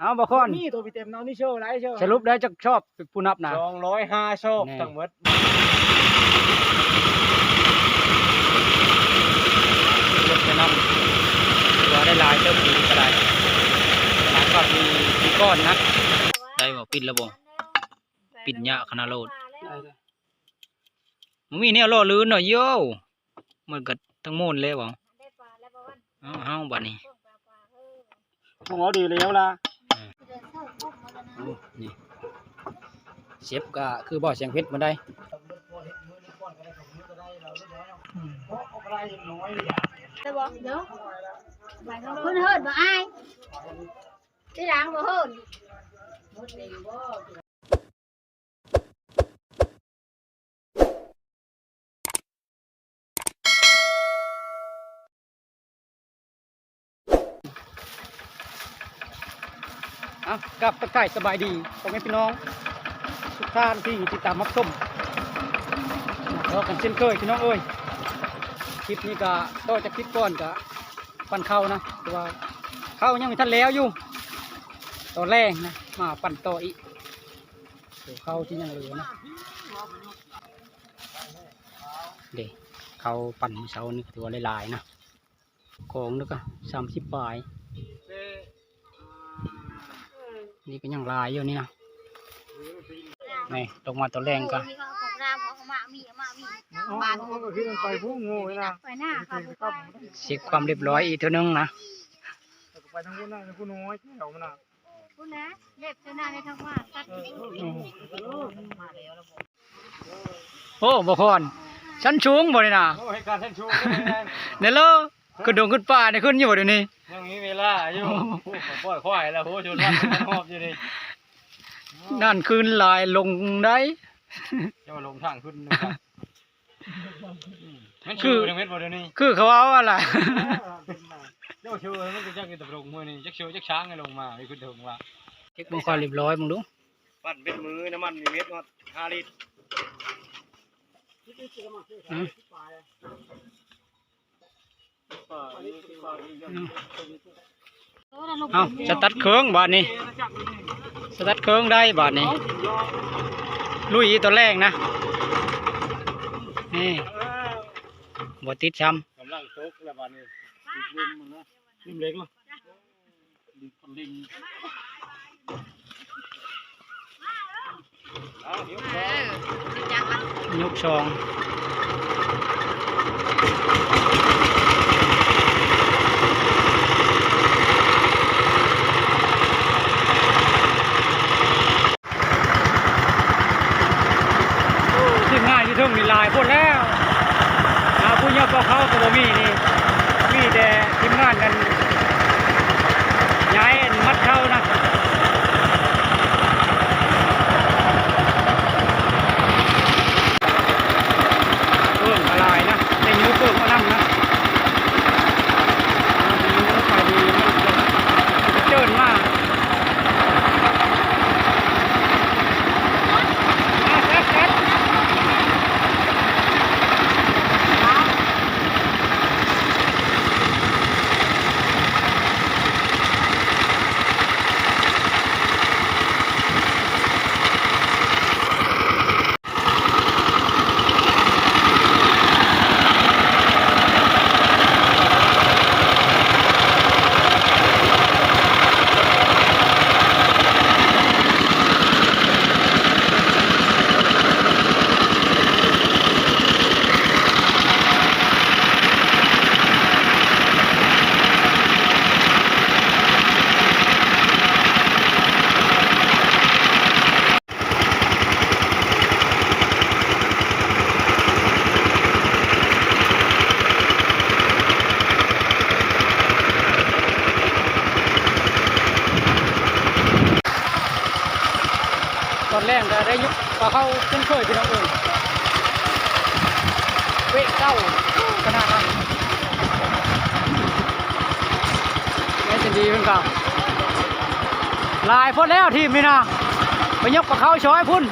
เอาบ่คอนนี่ตัวพี่เต็มน้องนี่โชว์ไรโชว์ สรุปได้จักชอบผู้นับนะ205ชอบทั้งหมดรถไปนำตัวได้ลายเติมดีก็ได้หลายก็มีก้อนนะได้บ่ปิดแล้วบ่ปิดยะขนาดโลดมันมีแนวล่อลื่นหน่อยโย่มันก็ทั้งโมนเลยบ่เอาบัดนี้ผมเอาดีแล้วล่ะนี่เชฟก็คือบ่อเสียงเพชรมาได้จะบอกเดี๋ยวคุณเฮิร์ดบ่อายที่หลังบ่เฮิร์ดกับตะไคร่สบายดีพ่อแม่พี่น้องทุกท่านที่ติดตามรับชมเรากันเช่นเคยพี่น้องเอ้ยคลิปนี้ก็ต่อจากคลิปก่อนก็ปั่นเข้านะแต่ว่าเข้ายังไม่ทันแล้วอยู่ตอนแรกนะมาปั่นต่ออีกเข้าที่ยังเหลือนะเด็กเข้าปั่นเสานี่ถือว่าหลายๆนะของนึกอะ30 ปลายนี่ก็ยังลายอยู่นี่นะนี่ตรงมาตัวแรงกันก็คือมันไปผู้งูนะไปหน้าครับ เช็คความเรียบร้อยอีกเท่านึงนะไปทางนู้นนะผู้น้อยเดี๋ยวมันนะคุณนะเล็บจะหน้าในทางว่าตัดโอ้บ่คอนชั้นชูงบ่นี่นะโอ้ให้การชั้นชูเนี่ยเลยขึ้นดงขึ้นป่าเนี่ยขึ้นอยู่เดี๋ยวนี้ยังมีเวลาอยู่ปล่อยควายแล้วโหชนรันหอบอยู่นี่นั่นคืนลายลงได้จะมาลงทางขึ้นมันชื่อเม็ดบ่เดี๋ยวนี้คือเขาเอาอะไรเจ้าชื่อมันจะจักกินตะลงมือนี่จักชื่อจักช้างไงลงมาไปขึ้นถึงว่าเช็คบุคคลเรียบร้อยมึงดูปั่นเป็นมือน้ำมันมีเม็ดก็5 ลิตรเอาสตัดเครื่องบาทนี้สตัดเครื่องได้บาทนี้ลุยตัวแรกนะนี่บติดช้ำกำลังตกแล้วบาทนี้ริมมันนะริมเล็กมั้งริมยกช่องเรื่องมีลายพวกแล้วผู้ยกเขาตัวมีนี่มีแต่ทีมงานกันย้ายมัดเข้านะเพิ่มลายนะในนิ้วเพิ่มมานั่งนะนิ้วไปดีมันเจิดมากตอนแรกก็ได้ยุบพอเข้าขึ้นเคยพี่น้องเอ๋ยเว้เก้าขนาดนั้นแม่จะดีเพิ่งเก่าลายพ้นแล้วทีมนี่นะไปยกกับเขาช้อยพุ่น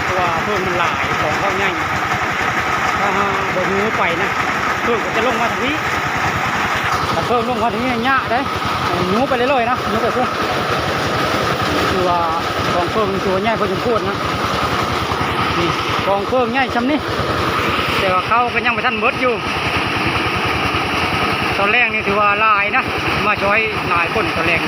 เพราะว่าเพิ่งมันหลายของเข้าง่ายถ้าบนงูไปนะเพิ่งก็จะลงมาทางนี้แต่เพิ่งลงมาทางนี้ยะได้งูไปเรื่อยๆนะงูไปพุ่งคือว่าของเพิ่งตัวใหญ่พอสมควรนะนี่ของเพิ่งใหญ่ชำนี้แต่ว่าเขาก็ยังไม่ทันเบิดอยู่ตอนแรกนี่ถือว่าลายนะมาช่วยลายคนตอนแรก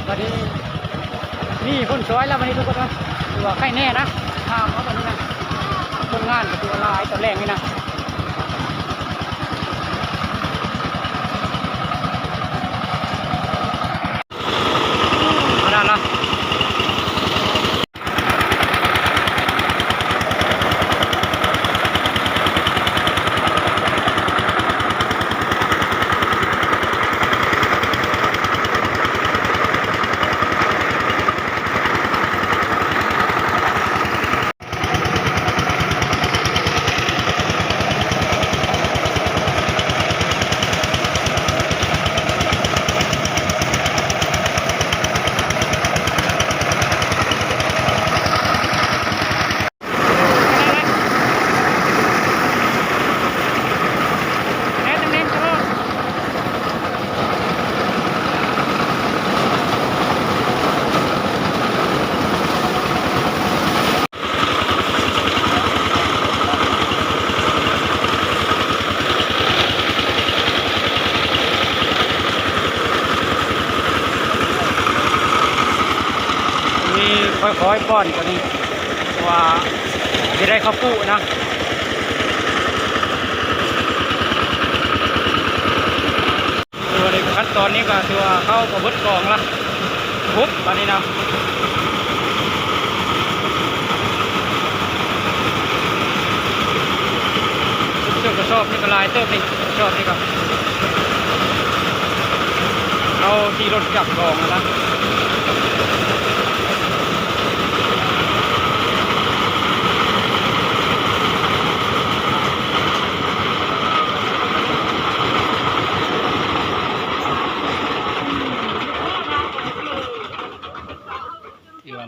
วันนี้นี่คนสวยแล้ววันนี้ทุกคนนะตัวใกล้แน่นะทางเขาวันนี้นะคนงานกับตัวลายตอนแรกนี่นะมาด้านละค่อยๆป้อนตัวนี้ว่าจะได้ข้าวปุนะตัวในขั้นตอนนี้ก็ตัวเข้ากระเบิดกองละทุบตอนนี้นะเชือกกระสอบนี่ก็ลายเติมนี่กระสอบนี่ก็เอาที่รถจับกองนะ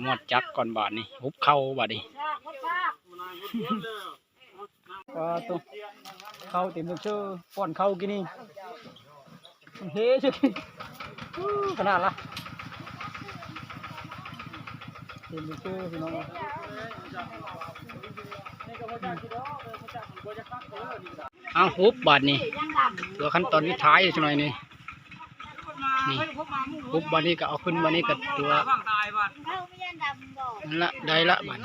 หมดจักก่อนบาทนี่หุบเข้าบาทนี่ตัวเข้าเต็มตัวเชื่อป้อนเข้ากินนี่เฮ้ยชื่อขนาดละเต็มตัวเชื่อพี่น้องเอาหุบบาทนี่ตัวขั้นตอนนี้ท้ายอยู่หน่อยนี่นี่ปุ๊บวันนี้ก็เอาขึ้นวันนี้กับตัวนั่นละได้ละบัน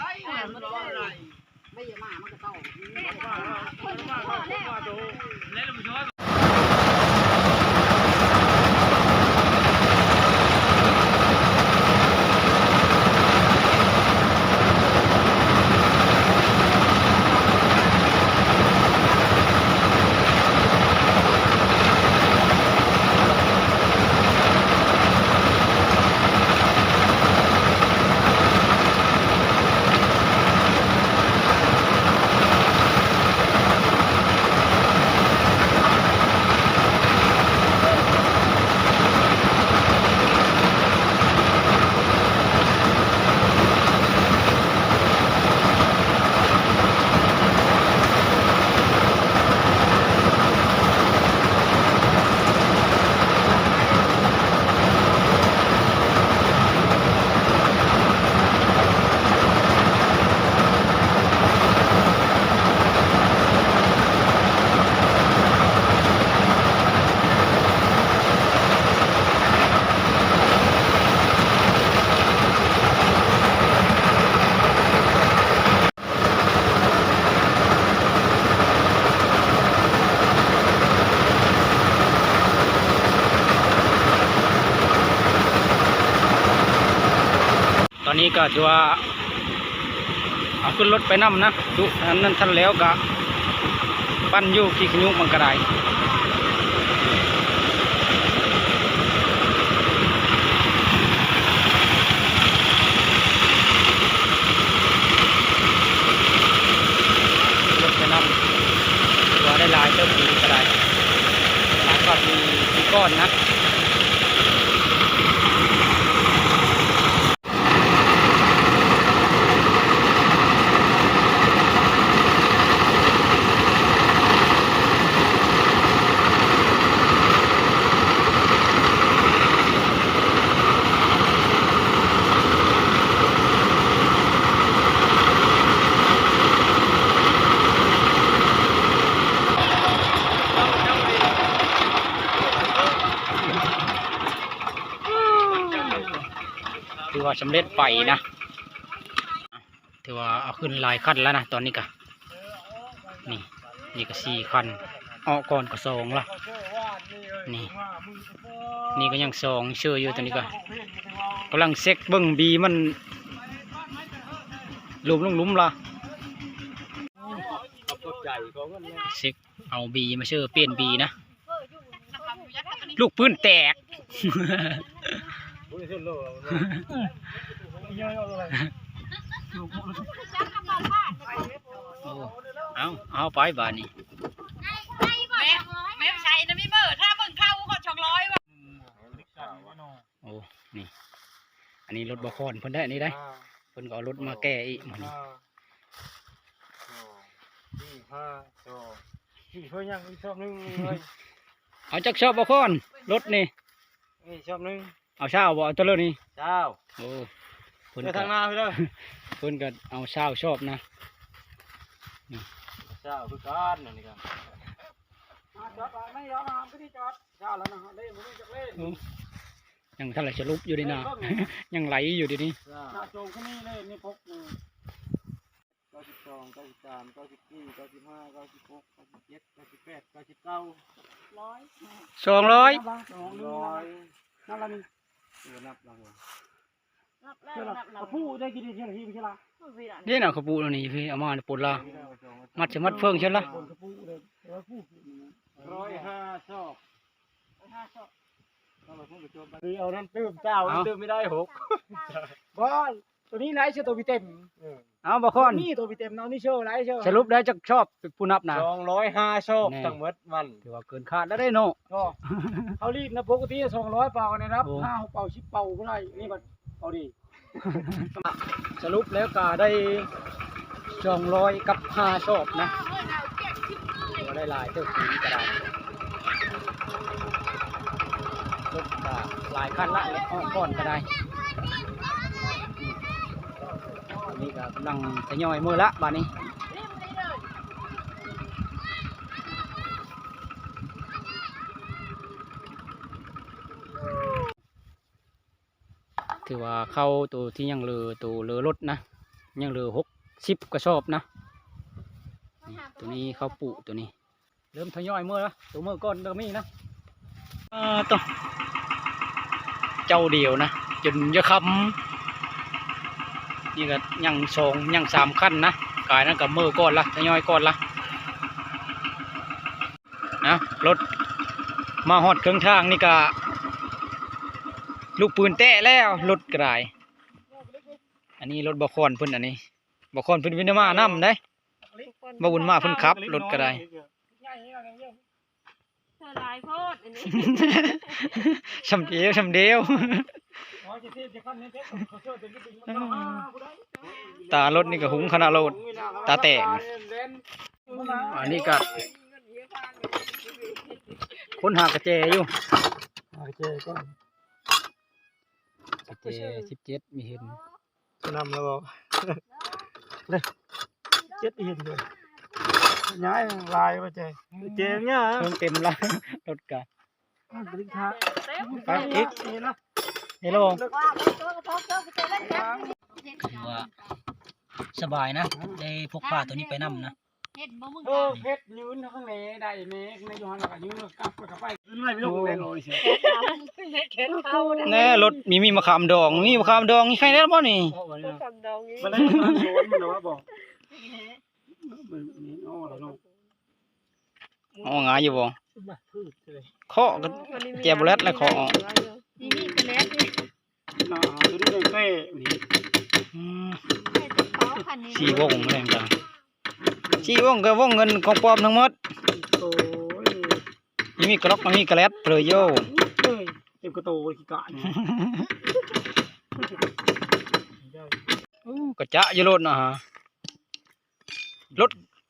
อนนี้ก็ถือว่าเอาขึ้นรถไปนำนะดูอันนั้นท่านแล้วก็ปั้นอยู่ขี้ขยุมันก็ได้รถไปนำถือว่าได้หลายเติมดีก็ได้หลายก็มีก้อนนะถือว่าสำเร็จไปนะถือว่าเอาขึ้นหลายขั้นแล้วนะตอนนี้ก็นี่ก็4ขั้นออกก่อนก็2ละนี่ก็ยัง2เชื่ออยู่ตอนนี้ก็กำลังเซ็กเบิ้งบีมันหลุมละเซ็กเอาบีมาเชื่อเปลี่ยนบีนะลูกปืนแตกเอาไปบ้านนี้แม่ใส่นะไม่เบิดถ้าเบิ่งเข้าก็200ว่ะโอ้นี่อันนี้รถบคอนเพิ่นได้นี่ได้เพิ่นก็เอารถมาแก้อีกมันนี่เอาจักชอบบคอนรถนี่ชอบนึงเอาเช้าบ่เอาตัวเลิศนี่เช้าโอ้เพิ่นทางหน้าพี่เด้อเพิ่นก็เอาเช้าชอบนะนี่เช้าคือการนี่ครับจอดไม่ยอมไม่ได้จอดเช้าแล้วนะเล่นไม่จักเล่นยังท่านไหลจะลุกอยู่ดีนะยังไหลอยู่ดีนี่หน้าโจงที่นี่เลยนี่พก92 93 94 95 96 97 98 99 200นับละนี่นับละผู้ได้กี่เดือนที่พี่ละนี่น่ะขบูแล้วนี่พี่เอามาปวดละมัดจะมัดเฟืองใช่ละ105 ชอบเอาน้ำตื้มเจ้าตื้มไม่ได้6บ้านตัวนี้ไหนเชื่อตัวพี่เต็มเอาบคอนนี่ตัวพี่เต็มเอานี่เชื่อไรเชื่อสรุปได้จะชอบผู้นับนะ205 ชอบทั้งหมดมันถือว่าเกินคาดแล้วได้โน่เขารีบนะปกติ200 เปล่านะครับ5 เปล่า10 เปล่าเท่าไรนี่มันเอาดีสรุปแล้วก็ได้200กับ5ชอบนะถือว่าได้หลายเติมดีกระดาษรถก็หลายคันละอ้อมก้อนก็ได้นี่ก็กำลังทยอยมือละบ้านนี้ถือว่าเข้าตัวที่ยังเรือตัวเรือรถนะยังเรือ60กระสอบนะตัวนี้เข้าปุตัวนี้เริ่มทยอยมือละตัวมือก้อนเริ่มมีนะตัวเจ้าเดียวนะจนจะคำนี่ก็ยัง2ยัง3ขั้นนะกายนั่นกับมือก้อนละทยอยก้อนละนะรถมาหอดเครื่องทางนี่ก็ลูกปืนแตะแล้วรถกระไรอันนี้รถบคอนเพิ่นอันนี้บคอนเพิ่นวินมาน้ำได้บ่บุญมาเพิ่นขับรถกระไรชำเดียวตารถนี่ก็หุงขนาดรถตาแตกอันนี้ก็คนหากระเจอยู่กระเจก็กระเจ17มีเห็นนำแล้วบอกเลย7เห็นเลยย้ายลายกระเจเนี่ยเต็มละรถกะไปอีกเฮโลถือว่าสบายนะได้พกพาตัวนี้ไปนำนะ เฮ็ดบ่มึง เออเพชรยืนข้างในได้เมฆในยูฮันก็ยืนกลับไปไม่รู้แรงเลยเสีย เฮ็ดเข้า แน่รถมีมะขามดองมีมะขามดองนี่ใครแน่บ่นี่ คำดองนี้ มันได้มันโดนมันหรอว่าบอกมันนี่อ้อแล้วเนาะ อ๋องาอยู่บ่ พืชเลย เคาะก็แจบแลดแล้วเคาะ นี่มีกระเล็ดนี่ น่าตัวนี้เต้นี่ เขาคันนี้ 4 วงแรงจัง4 วงก็วงเงินของปลอมทั้งหมด โอ้ย มีกรอกมีกระแลดเปลือยโย เอ้ยเต็มกระโตกี่กะนี่ ก็จะอยู่รถนะฮะ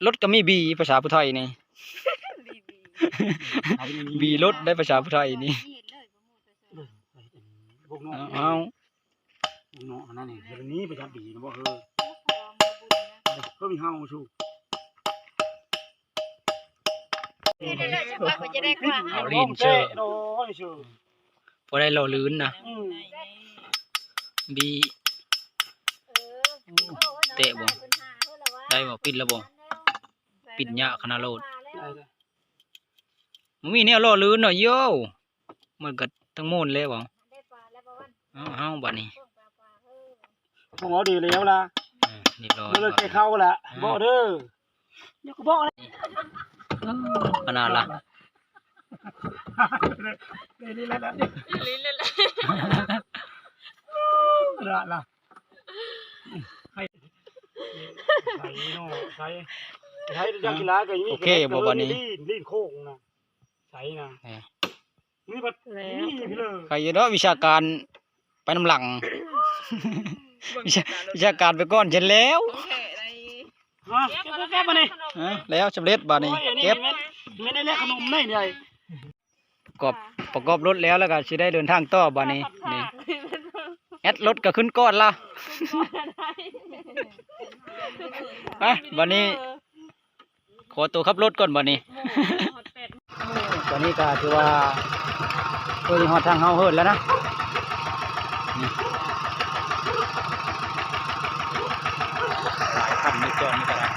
รถก็มีบีภาษาพุทไทยนี่บีรถได้ภาษาพุทไทยนี่ พวกน้อง เอา พวกน้องนั่นนี่เดี๋ยวนี้ประจับดีนะบ่ก็มีห้าวชู ได้เลยจังว่าจะได้กว่า เอาลิ้นเชื่อ โอ้ยชู พอได้หล่อลื่นนะบีเตะบ่ได้บ่ปิดแล้วบ่ปิดยะขนาดโลดมันมีแนวหล่อลื่นเนาะโย่มันก็ทั้งหมดเลยบ่เอาบัดนี้ พวกเราดีแล้วล่ะ นี่รอ เลิกเข้าละบ่เด้ออย่าก็บ่เลย ขนาดละ นี่ละนี่ละให้ใส่เนาะใส่ใช้จักกีฬาก็อย่างนี้ลิ้นโค้งนะใส่นะนี่บัดนี่พี่เลย ใครอยู่เนาะวิชาการไปน้ำหลัง วิชาการไปก่อนเสร็จแล้ว แก้มานี่ แล้วสำเร็จบัดนี้เก็บ ไม่ได้เล่นขนมได้เลย ประกอบรถแล้วก็สิได้เดินทางต่อบัดนี้นี่แอดรถก็ขึ้นก้อนละไปบัดนี้ขอตัวขับรถก่อนบัดนี้ ตอนนี้ก็ถือว่าตัวนี้ฮอดทางเฮาเฮิดแล้วนะนี่หลายคันไม่จอดนี่ก็ได้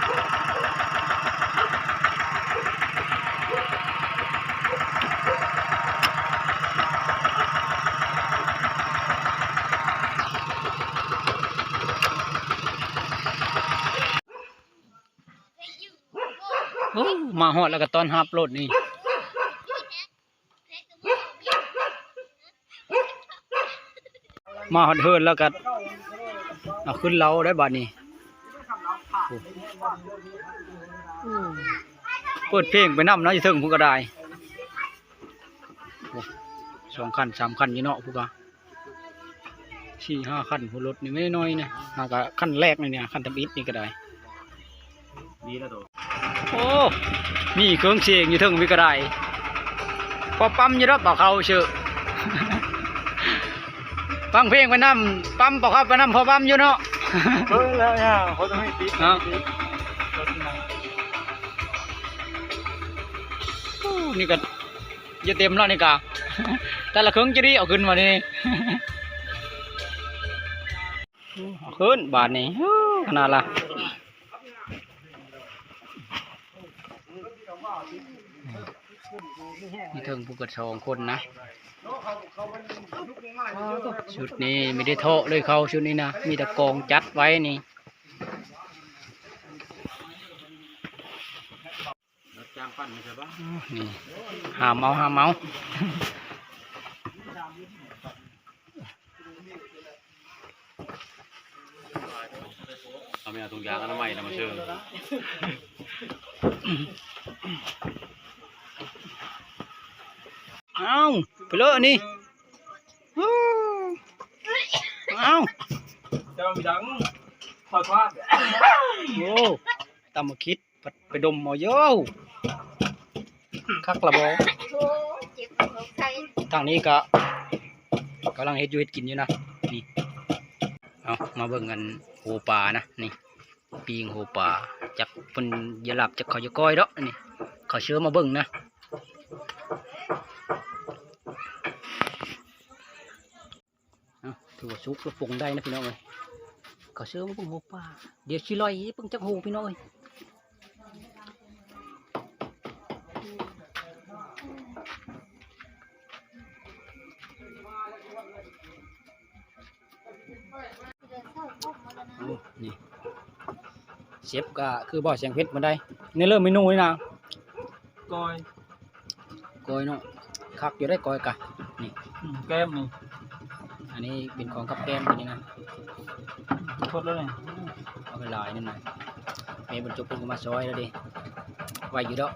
โอ้มาฮอดแล้วก็ตอนฮับรถนี่มาฮอดเฮิดแล้วก็เอาขึ้นเล้าได้บัดนี้เปิดเพลงไปนำเนาะอยู่เทิงผู้ก็ได้2 คัน 3 คันอยู่เนาะผู้ก็4 5 คันผู้รถนี่ไม่น้อยนะหากคันแรกนี่เนี่ยคันทำอิฐนี่ก็ได้ ดีแล้วตัว โอ้มีเครื่องเสียงอยู่เทิงวิกระไดพอปั๊มอยู่รอบเป่าเขาเชื่อ ฟังเพลงไปน้ำปั๊มเป่าเขาไปน้ำพอปั๊มอยู่เนาะ แล้วเนี่ยเขาจะให้ติด นี่ก็จะเต็มแล้วนี่กะ แต่ละเครื่องจะดีเอาขึ้นมานี่ เอาขึ้นบาทนี่ขนาดละมีเทิงผู้กัด2 คนนะชุดนี้ไม่ได้เทาะเลยเขาชุดนี้นะมีแต่กองจัดไว้นี่ จางปั้นใช่ปะ นี่หามเอา เอาไม่เอาถุงยางอนามัยนะมาเชิญ เอาไปเลยอันนี่เอา เจ้ามีดังคอยพลาด โอ้ตามมาคิดไปดมเอาโย่คักละบอ เจ็บของใคร ทางนี้ก็กำลังเฮ็ดอยู่เฮ็ดกินอยู่นะนี่เอามาเบิ่งกันโหปลานะนี่ปีงโหปลาจักเพิ่นอย่าหลับจักเขาจะก้อยดอกนี่เขาเชื่อมาเบิ่งนะเอาถือว่าสุกแล้วปรุงได้นะพี่น้องเอ้ยเขาเชื่อมาเบิ่งโหปลาเดี๋ยวสิลอยเบิ่งจักโหพี่น้องเอ้ย นี่เชฟก็คือบ่อเสียงเพชรมาได้ในเริ่มเมนูนี่นะ ก้อย กอยเนาะคักอยู่ได้กอยกะนี่ แก้มนี่ อันนี้เป็นของกับแก้มตัวนี้นะ ทดแล้วนี่ เอาไปหลายนิดหน่อยเมย์บรรจุเป็นก็มาซอยแล้วดิไว้อยู่ดอก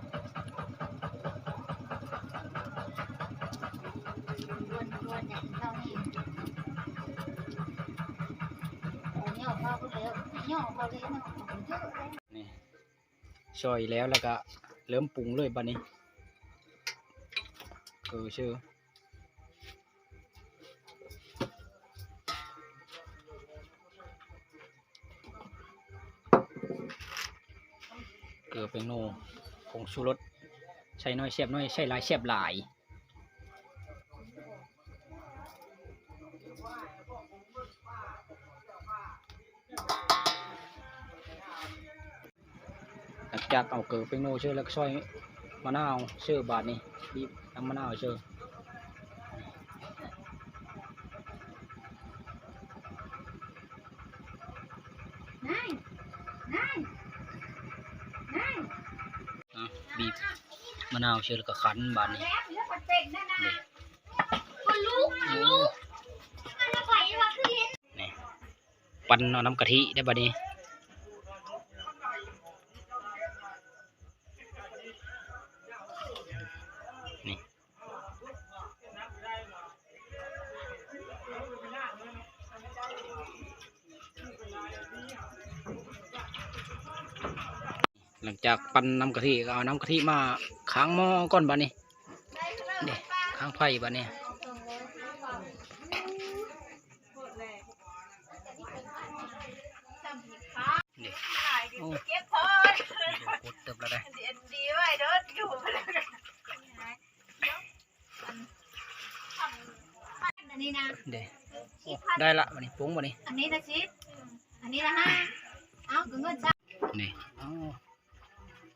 นี่ซอยแล้วก็เริ่มปรุงเลยบัดนี้ชื่อเกลือเป็นโนผงชูรสใช้น้อยแซ่บน้อยใช้หลายแซ่บหลายหลังจากเอาเกลือเป็นโนเชื่อแล้วก็ซอยมะนาวเชื่อบาทนี่บีบน้ำมะนาวเชื่อบีบมะนาวเชื่อแล้วก็คั้นบาทนี่นี่ปั่นเอาน้ำกะทิได้บาทนี้นี่หลังจากปั่นน้ำกะทิก็เอาน้ำกะทิมาค้างหม้อก่อนบาดนี้นี่ค้างไฟบาดนี้นี่โอ้กดเติบแล้วได้อันนี้นะ เด้โอ้ได้ละบาดนี้ปรุงบาดนี้ อันนี้นะชิดอันนี้นะฮะเอาเงินจ้า นี่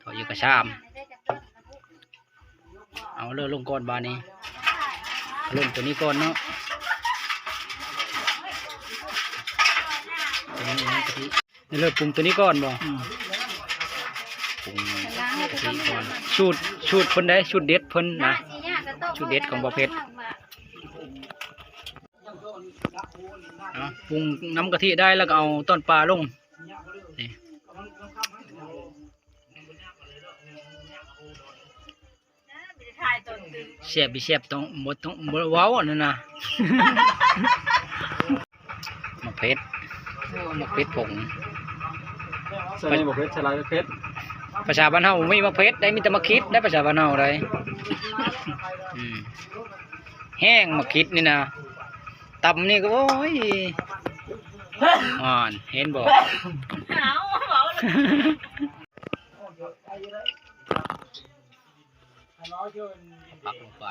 ถอยอยู่กระชามเอาเลือลงก่อนบาดนี้ลงตัวนี้ก่อนเนาะตัวนี้น้ำกะทินี่เลือปรุงตัวนี้ก่อนบ่ปรุงกะทิก่อนสูตรเพิ่นได้สูตรเด็ดเพิ่นนะสูตรเด็ดของบ่อเพชรปรุงน้ำกะทิได้แล้วก็เอาต้นปลาลงนี่เสียบไปเสียบต้องหมดต้องเว้าอันนั้นนะ มะเพชรมะเพชรผง ใส่บ่เพชรใส่ลายเพชร ภาษาบ้านเฮาไม่มะเพชรได้มีแต่มะคิดได้ภาษาบ้านเฮาได้ แห้งมะคิดนี่นะตำนี่ก็โอ้ยอ่อนเห็นบ่ปักลงไป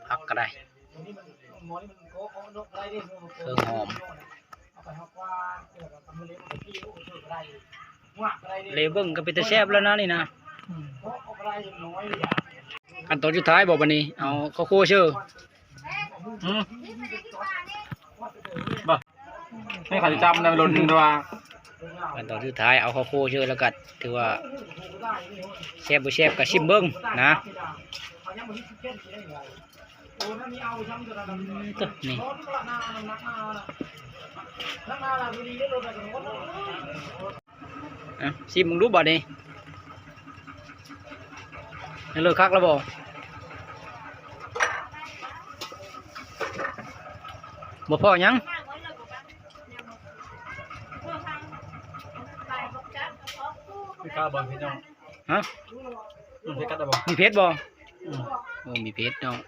พักก็ได้เครื่องหอมเลเบิ้งก็เป็นตะแซ่บแล้วนะนี่นะขั้นตอนสุดท้ายบอกวันนี้เอาข้าวโพดเชื่อ ไม่ขาดจำนะลนตัว ขั้นตอนสุดท้ายเอาข้าวโพดเชื่อแล้วก็ถือว่าแซ่บบ่แซ่บก็ชิมเบิ้งนะนี่ชิมมึงรู้บ่นี่นี่เลิกคักแล้วบ่บ่พอยัง ไม่กล้าบอลพี่น้อง ฮะ ไม่กล้าบอล มีเพชรบ่โอ้มีเพชรเนาะ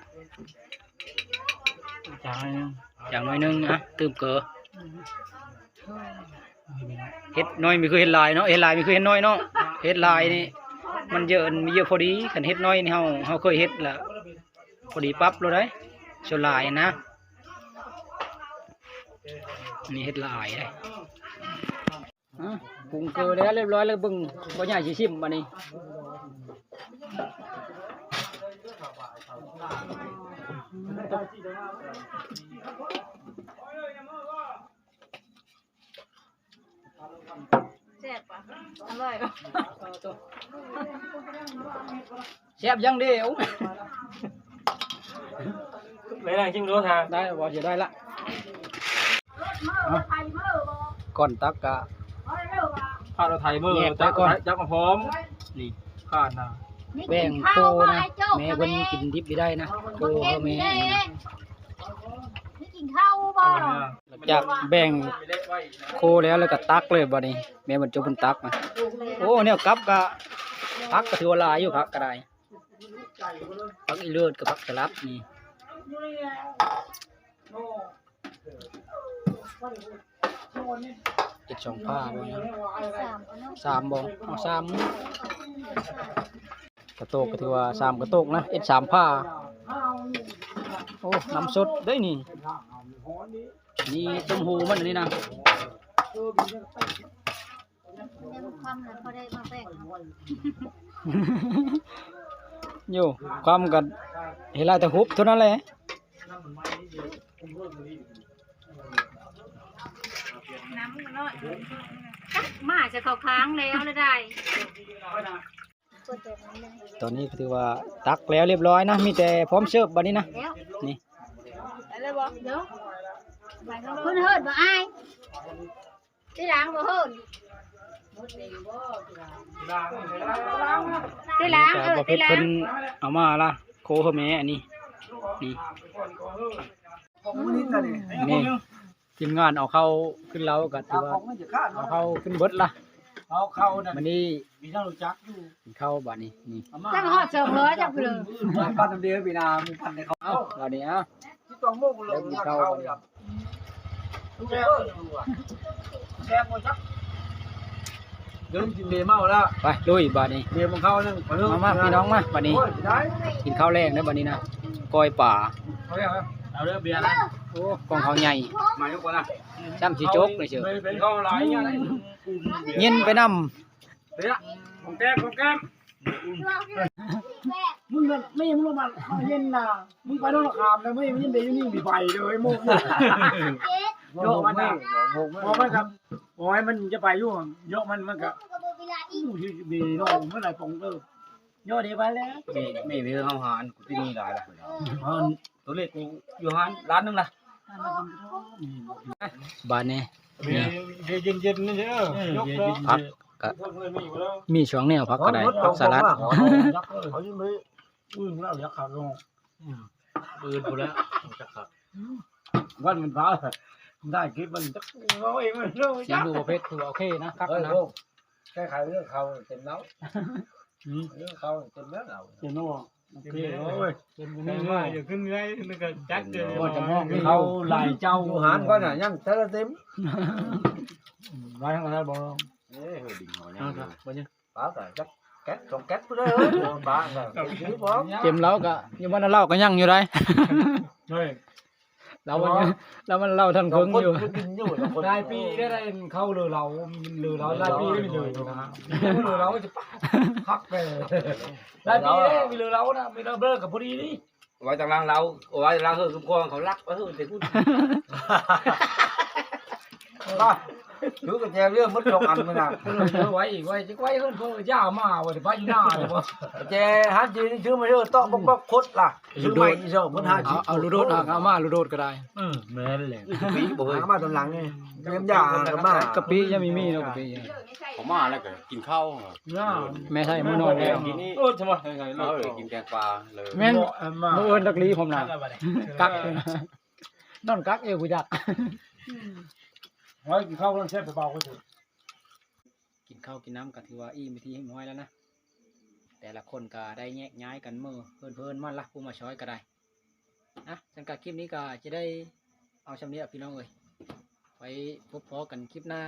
จาง อย่างน้อยหนึงนะเติมเกลือเฮ็ดน้อยมีคือเฮ็ดลายเนาะเฮ็ดลายมีคือเฮ็ดน้อยเนาะเฮ็ดลายนี่มันเยอะมีเยอะพอดีคันเฮ็ดน้อยนี่เฮาเคยเฮ็ดละพอดีปั๊บเลยได้ส่วนลายนะนี่เฮ็ดลายได้ปรุงเกลือแล้วเรียบร้อยแล้วเบิ่งบ่ใหญ่สิชิมบัดนี้ แซ่บปะอร่อยปะ แซ่บยังเดียว เลยนะชิมดูทาง ได้บ่จะได้ละ ไทยเมื่อบ่ ก่อนตักกะ ข้าวเราไทยเมื่อ แยกไป จัก ก่อน จักมาพร้อม นี่ ข้าวนะ แบ่งโคนะแม่เพิ่นกินดิบไม่ได้นะโคเขาแม่ นี่กินข้าวบ่ หลังจากแบ่งโคแล้วก็ตักเลยบัดนี้แม่บรรจุเพิ่นตักมาโอ้เนี่ยกลับกะพักก็ถือว่าหลายอยู่พักก็ได้พักอีเลือดกับพักสลับนี่เจ็ดสองผ้าด้วยนะสามบ่เอาสามกระโตกก็ถือว่าสามกระโตกนะเอ็ดสามผ้าโอ้น้ำสดได้นี่นี่ต้มหูมันอันนี่นะ เนี่ยมันความนั้นพอได้มาแบ่ง อยู่ความกันเห็นลายแต่ฮุบเท่านั้นแหละ น้ำมันน้อยมาจะเข้าค้างแล้วเลยได้ ตอนนี้ก็ถือว่าตักแล้วเรียบร้อยนะมีแต่พร้อมเสิร์ฟบัดนี้นะ แล้ว นี่ อะไรบ่เดี๋ยวคุณเฮิร์ดบ่อายที่หลังบ่เฮิร์ดที่หลัง แต่ประเภทเพิ่นเอามาละโคเขาแม่อันนี้นี่นี่ทีมงานเอาเข้าขึ้นเล้าก็ถือว่าเอาเข้าขึ้นเบิดละ เอาเข้านะ วันนี้ มีทั้งรู้จักอยู่ กินข้าวบัดนี้นี่ จังหอดเสิร์ฟเหรอจังเลย บ้านน้ำเดียวปีนามีพันในเขา เอ้าบัดนี้เอ้า ที่ต้องโม่กูเลย แล้วกินข้าวบัดนี้ แซ่บหมดจักเดินกินเบียร์เมาแล้ว ไปลุยบัดนี้ เบียร์มันเข้านั่ง มาพี่น้องมาบัดนี้ ได้ กินข้าวแรงนะบัดนี้นะก้อยป่า เอาเรื่องเบียร์นะ โอ้กองเขาใหญ่ มายกก่อนนะ ซ้ำสิโจกเลยเชียว เป็นเข้าหลายอย่าง เย็นไปนำ เดี๋ยวของแก้มของแก้มมึงไม่มึงลงมาเย็นนะมึงไปโน่นคามนะไม่ยินดีนี่มีไฟเลยโมกโยกมันนะพอมันครับพอให้มันจะไปยุ่งโยกมันก็มีโน่เมื่อไหร่ปงเติบโยกดีไปแล้ว ไม่มีเฮาหารกูที่นี่หลายละตัวเลขกูอยู่หารล้านนึงล่ะ บ้านนี้ เย็นเย็นนี่เด้อยก พักก็มีช่วงแนวพักก็ได้พักสลัด เขาจะไม่อึ้งแล้วยักษ์ขาดลง ปืนกูแล้วจะขับ วันมันพาได้คลิปมันจะเอาเองมันเรื่อง เสียงดูประเภทคือโอเคนะครับนะ แค่ใครเรื่องเขาเต็มแล้วเรื่องเขาเต็มแล้วเรา เห็นไหมวะโอเคโอ้ยเป็นไม่ได้อย่าขึ้นได้นึกว่าจักเจอ ว่าจะมอง เขาหลายเจ้า อยู่หารก็น่ะยังเท่าเต็ม ไว้ทั้งนั้นบอก เอ้ยดิ่งหัวยังป้าแต่จักแก๊สสองแก๊สไปเลยป้าก็ชีพร้อม เต็มแล้วก็ยังมันเล่าก็ยังอยู่ได้ เฮ้ย เรามันเล่าท่านเพิ่งอยู่ กินอยู่คน รายปีได้เข้าเรือเราเรือเรารายปีได้ไม่เลยนะเรือเราจะพักไปรายปีได้มีเรือเรานะมีเรือเบอร์กับพอดีนี่ ไว้จากล่างเราไว้จากล่างเฮือคุ้มครองเขารักไว้เฮือแต่กูถือกระแจเรื่องมันลงอันมันน่ะ ไว้อีกไว้จะไว้เพื่อนเพื่อย่ามาว่าจะไปหน้าเลยว่ะ แจฮันจีนี่ชื่อมาเด้อโต๊ะบ๊อกคดล่ะชื่อใหม่อีเจ้ามันหา เอาลูโดดเอามาลูโดดก็ได้ แม่นแหละ ปีบ่เฮ้ยมาตอนหลังนี่เตรียมยากันมาก ะปิยังมีเนาะกะปิ ผมมาแล้วก็กินข้าว ย่า แม่ใช่มื้อนอนแล้ว กินนี่ ทำไม เราเลยกินแกงปลาเลย แม่นมื้อเอิ้นตักลีผมน่ะกักนอนกักเอวกูจัก ไว้กินข้าวต้องเช็ดเบาๆก็ถูก กินข้าวกินน้ำก็ถือว่าอิ่มไปที่ให้น้อยแล้วนะแต่ละคนก็ได้แยกย้ายกันมือเพิ่นมาละผู้มาช้อยก็ได้นะสังกัดคลิปนี้ก็จะได้เอาชำนี้พี่น้องเอ้ยไว้พบพอกันคลิปหน้า